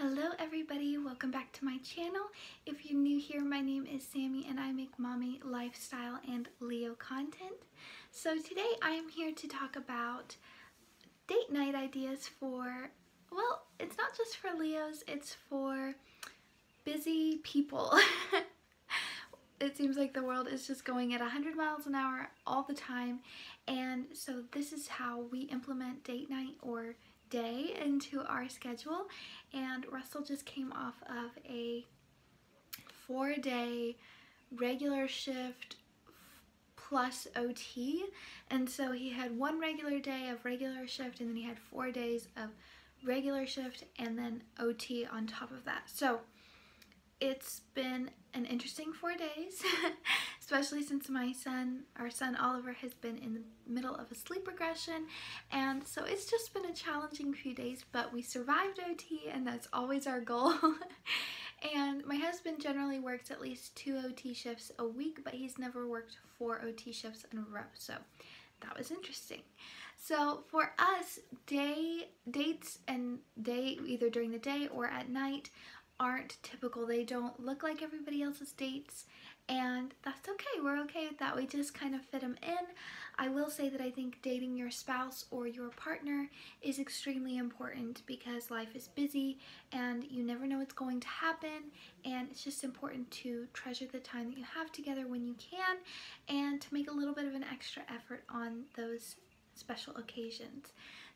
Hello everybody, welcome back to my channel. If you're new here, my name is Sammy and I make mommy, lifestyle, and Leo content. So today I am here to talk about date night ideas for, well, it's not just for Leos, it's for busy people. It seems like the world is just going at 100 miles an hour all the time, and so this is how we implement date night or day into our schedule. And Russell just came off of a 4-day regular shift plus OT, and so he had one regular day of regular shift and then he had 4 days of regular shift and then OT on top of that. So it's been an interesting 4 days, especially since our son Oliver has been in the middle of a sleep regression, and so it's just been a challenging few days, but we survived OT and that's always our goal. And my husband generally works at least 2 OT shifts a week, but he's never worked 4 OT shifts in a row, so that was interesting. So for us, dates and either during the day or at night aren't typical. They don't look like everybody else's dates, and that's okay. We're okay with that. We just kind of fit them in. I will say that I think dating your spouse or your partner is extremely important because life is busy and you never know what's going to happen, and it's just important to treasure the time that you have together when you can and to make a little bit of an extra effort on those special occasions.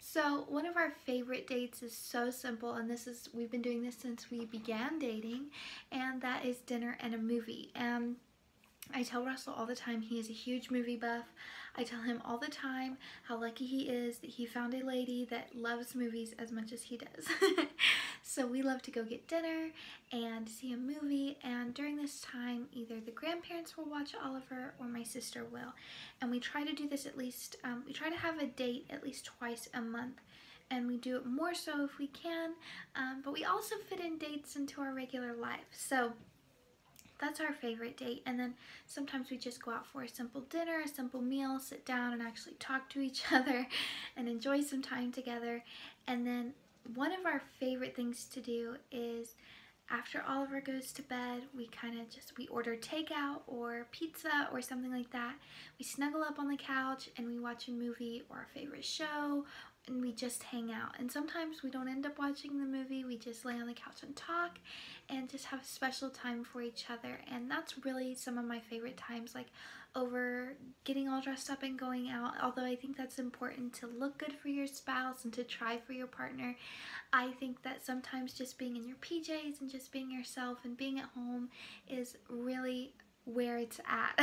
So one of our favorite dates is so simple, and we've been doing this since we began dating, and that is dinner and a movie. And I tell Russell all the time he is a huge movie buff. I tell him all the time how lucky he is that he found a lady that loves movies as much as he does. So we love to go get dinner and see a movie, and during this time either the grandparents will watch Oliver or my sister will. And we try to do this at least, we try to have a date at least twice a month. And we do it more so if we can, but we also fit in dates into our regular life. So that's our favorite date. And then sometimes we just go out for a simple dinner, a simple meal, sit down and actually talk to each other and enjoy some time together. And then one of our favorite things to do is after Oliver goes to bed, we order takeout or pizza or something like that. We snuggle up on the couch and we watch a movie or our favorite show, and we just hang out. And sometimes we don't end up watching the movie, we just lay on the couch and talk and just have a special time for each other. And that's really some of my favorite times, like over getting all dressed up and going out. Although I think that's important to look good for your spouse and to try for your partner, I think that sometimes just being in your PJs and just being yourself and being at home is really where it's at.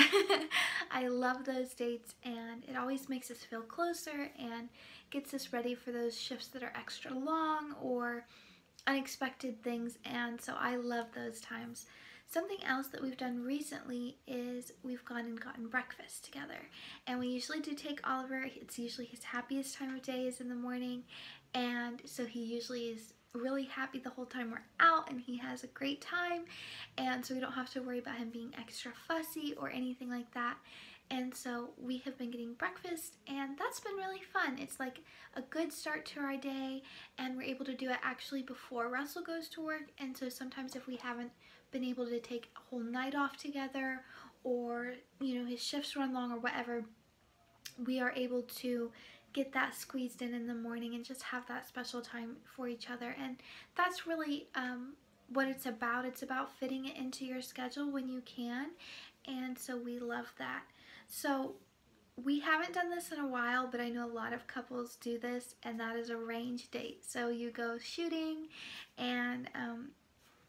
I love those dates, and it always makes us feel closer and gets us ready for those shifts that are extra long or unexpected things, and so I love those times. Something else that we've done recently is we've gone and gotten breakfast together, and we usually do take Oliver. It's usually his happiest time of day is in the morning, and so he usually is really happy the whole time we're out and he has a great time, and so we don't have to worry about him being extra fussy or anything like that. And so we have been getting breakfast, and that's been really fun. It's like a good start to our day, and we're able to do it actually before Russell goes to work. And so sometimes if we haven't been able to take a whole night off together, or his shifts run long or whatever, we are able to get that squeezed in the morning and just have that special time for each other. And that's really what it's about. It's about fitting it into your schedule when you can, and so we love that. So we haven't done this in a while, but I know a lot of couples do this, and that is a range date. So you go shooting, and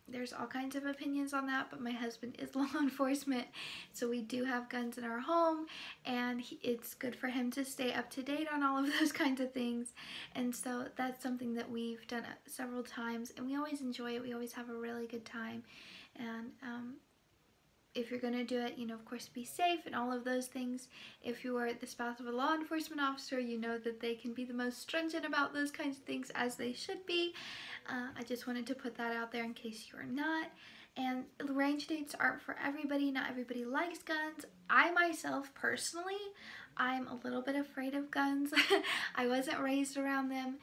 there's all kinds of opinions on that, but my husband is law enforcement, so we do have guns in our home, and it's good for him to stay up to date on all of those kinds of things. And so that's something that we've done several times, and we always enjoy it. We always have a really good time. And if you're going to do it, of course, be safe and all of those things. If you are the spouse of a law enforcement officer, you know that they can be the most stringent about those kinds of things, as they should be. I just wanted to put that out there in case you are not. And range dates aren't for everybody. Not everybody likes guns. I myself, personally, I'm a little bit afraid of guns. I wasn't raised around them,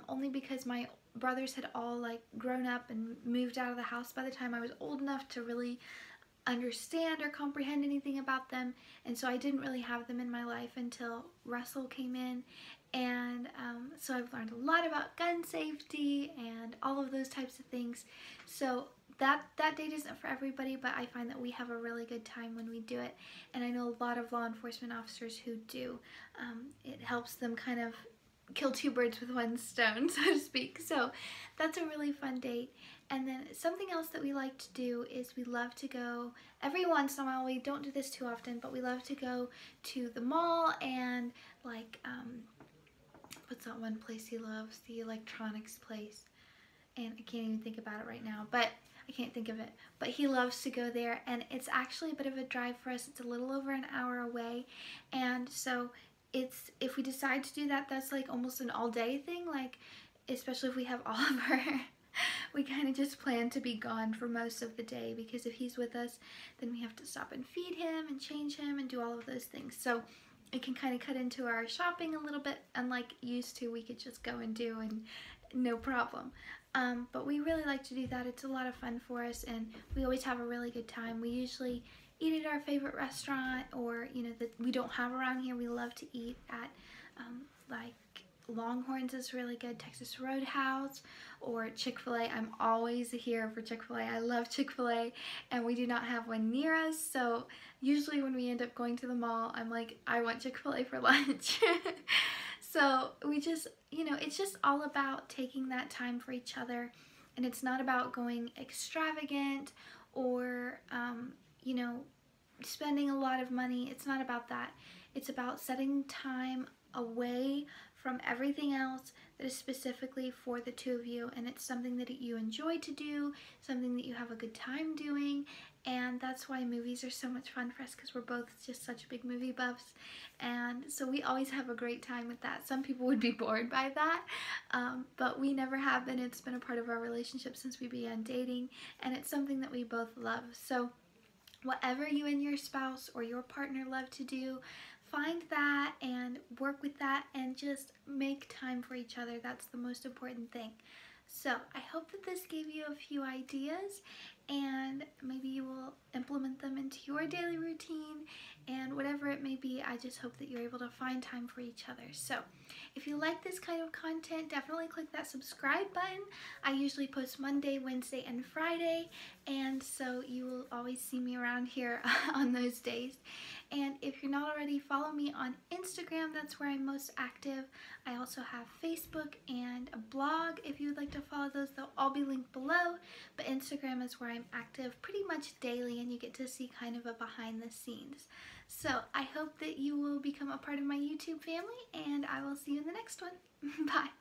only because my brothers had all like grown up and moved out of the house by the time I was old enough to really understand or comprehend anything about them, and so I didn't really have them in my life until Russell came in, and so I've learned a lot about gun safety and all of those types of things. So that date isn't for everybody, but I find that we have a really good time when we do it, and I know a lot of law enforcement officers who do. It helps them kind of kill two birds with one stone, so to speak. So that's a really fun date. And then something else that we like to do is we love to go, every once in a while, we don't do this too often, but we love to go to the mall and like, what's that one place he loves? The electronics place. And I can't even think about it right now, but I can't think of it. But he loves to go there, and it's actually a bit of a drive for us. It's a little over an hour away, and so it's, if we decide to do that, that's like almost an all-day thing, like especially if we have all of our we kind of just plan to be gone for most of the day, because if he's with us, then we have to stop and feed him and change him and do all of those things. So it can kind of cut into our shopping a little bit, unlike used to we could just go and do and no problem. But we really like to do that. It's a lot of fun for us, and we always have a really good time. We usually eat at our favorite restaurant, or that we don't have around here. We love to eat at like Longhorns is really good, Texas Roadhouse, or Chick-fil-A. I'm always here for Chick-fil-A. I love Chick-fil-A, and we do not have one near us, so usually when we end up going to the mall, I'm like, I want Chick-fil-A for lunch. So we just, it's just all about taking that time for each other, and it's not about going extravagant or, spending a lot of money. It's not about that. It's about setting time away from everything else that is specifically for the two of you, and it's something that you enjoy to do, something that you have a good time doing. And that's why movies are so much fun for us, because we're both just such big movie buffs, and so we always have a great time with that. Some people would be bored by that, but we never have been. It's been a part of our relationship since we began dating, and it's something that we both love. So whatever you and your spouse or your partner love to do, find that and work with that, and just make time for each other. That's the most important thing. So I hope that this gave you a few ideas, and maybe you will implement them into your daily routine, and whatever it may be, I just hope that you're able to find time for each other. So if you like this kind of content, definitely click that subscribe button. I usually post Monday, Wednesday, and Friday, and so you will always see me around here on those days. And if you're not already, follow me on Instagram. That's where I'm most active. I also have Facebook and a blog. If you would like to follow those, they'll all be linked below. But Instagram is where I'm active pretty much daily, and you get to see kind of a behind the scenes. So I hope that you will become a part of my YouTube family, and I will see you in the next one. Bye.